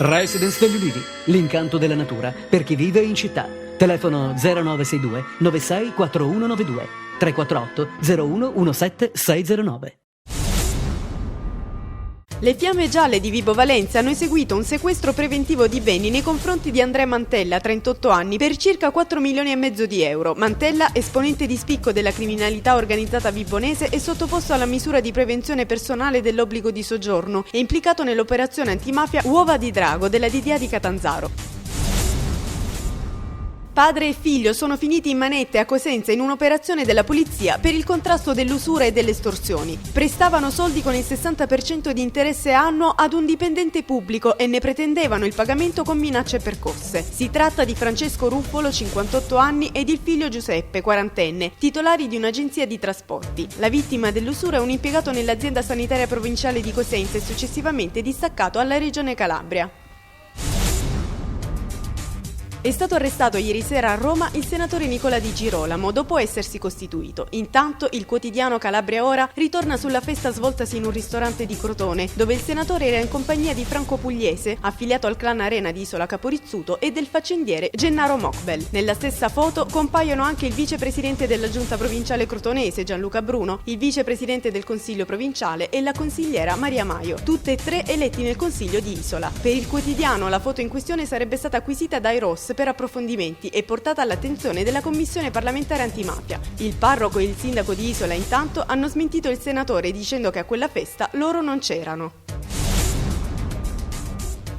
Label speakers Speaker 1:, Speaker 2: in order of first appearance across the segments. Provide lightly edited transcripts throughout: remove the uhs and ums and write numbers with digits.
Speaker 1: Residence degli Ulivi, l'incanto della natura per chi vive in città. Telefono 0962 96 4192 348 01 17 609.
Speaker 2: Le Fiamme Gialle di Vibo Valentia hanno eseguito un sequestro preventivo di beni nei confronti di Andrea Mantella, 38 anni, per circa 4 milioni e mezzo di euro. Mantella, esponente di spicco della criminalità organizzata vibonese, è sottoposto alla misura di prevenzione personale dell'obbligo di soggiorno e implicato nell'operazione antimafia Uova di Drago della DDA di Catanzaro. Padre e figlio sono finiti in manette a Cosenza in un'operazione della polizia per il contrasto dell'usura e delle estorsioni. Prestavano soldi con il 60% di interesse annuo ad un dipendente pubblico e ne pretendevano il pagamento con minacce e percosse. Si tratta di Francesco Ruffolo, 58 anni, ed il figlio Giuseppe, 40enne, titolari di un'agenzia di trasporti. La vittima dell'usura è un impiegato nell'azienda sanitaria provinciale di Cosenza e successivamente distaccato alla Regione Calabria. È stato arrestato ieri sera a Roma il senatore Nicola Di Girolamo dopo essersi costituito. Intanto il quotidiano Calabria Ora ritorna sulla festa svoltasi in un ristorante di Crotone, dove il senatore era in compagnia di Franco Pugliese, affiliato al clan Arena di Isola Caporizzuto, e del faccendiere Gennaro Mokbel. Nella stessa foto compaiono anche il vicepresidente della giunta provinciale crotonese Gianluca Bruno, il vicepresidente del consiglio provinciale e la consigliera Maria Maio, tutte e tre eletti nel consiglio di Isola. Per il quotidiano la foto in questione sarebbe stata acquisita dai Ross per approfondimenti e portata all'attenzione della Commissione parlamentare antimafia. Il parroco e il sindaco di Isola intanto hanno smentito il senatore dicendo che a quella festa loro non c'erano.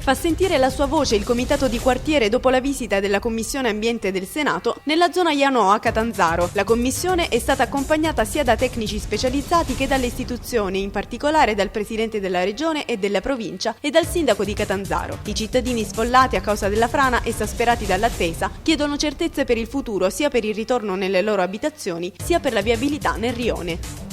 Speaker 2: Fa sentire la sua voce il comitato di quartiere dopo la visita della Commissione Ambiente del Senato nella zona Ianò a Catanzaro. La commissione è stata accompagnata sia da tecnici specializzati che dalle istituzioni, in particolare dal presidente della regione e della provincia e dal sindaco di Catanzaro. I cittadini sfollati a causa della frana, esasperati dall'attesa, chiedono certezze per il futuro sia per il ritorno nelle loro abitazioni sia per la viabilità nel rione.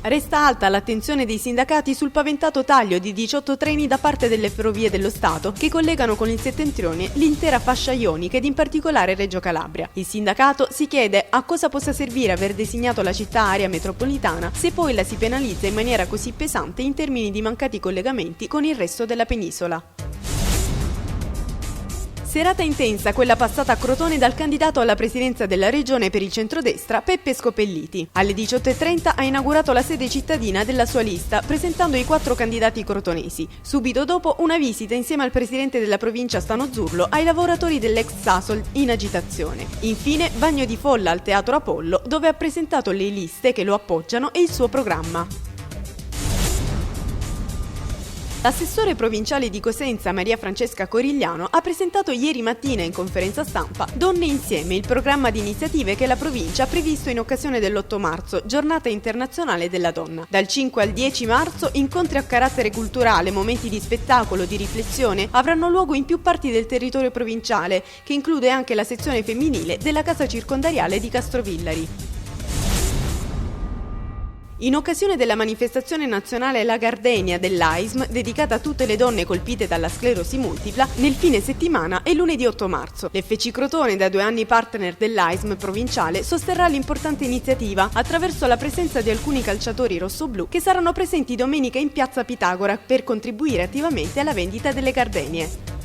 Speaker 2: Resta alta l'attenzione dei sindacati sul paventato taglio di 18 treni da parte delle Ferrovie dello Stato che collegano con il settentrione l'intera fascia ionica ed in particolare Reggio Calabria. Il sindacato si chiede a cosa possa servire aver designato la città area metropolitana se poi la si penalizza in maniera così pesante in termini di mancati collegamenti con il resto della penisola. Serata intensa quella passata a Crotone dal candidato alla presidenza della regione per il centrodestra Peppe Scopelliti. Alle 18:30 ha inaugurato la sede cittadina della sua lista presentando i 4 candidati crotonesi. Subito dopo una visita insieme al presidente della provincia Stano Zurlo ai lavoratori dell'ex Sasol in agitazione. Infine bagno di folla al Teatro Apollo dove ha presentato le liste che lo appoggiano e il suo programma. L'assessore provinciale di Cosenza Maria Francesca Corigliano ha presentato ieri mattina in conferenza stampa Donne Insieme, il programma di iniziative che la provincia ha previsto in occasione dell'8 marzo, giornata internazionale della donna. Dal 5 al 10 marzo incontri a carattere culturale, momenti di spettacolo, di riflessione avranno luogo in più parti del territorio provinciale, che include anche la sezione femminile della casa circondariale di Castrovillari. In occasione della manifestazione nazionale La Gardenia dell'AISM, dedicata a tutte le donne colpite dalla sclerosi multipla, nel fine settimana e lunedì 8 marzo. L'FC Crotone, da 2 anni partner dell'AISM provinciale, sosterrà l'importante iniziativa attraverso la presenza di alcuni calciatori rossoblù che saranno presenti domenica in piazza Pitagora per contribuire attivamente alla vendita delle gardenie.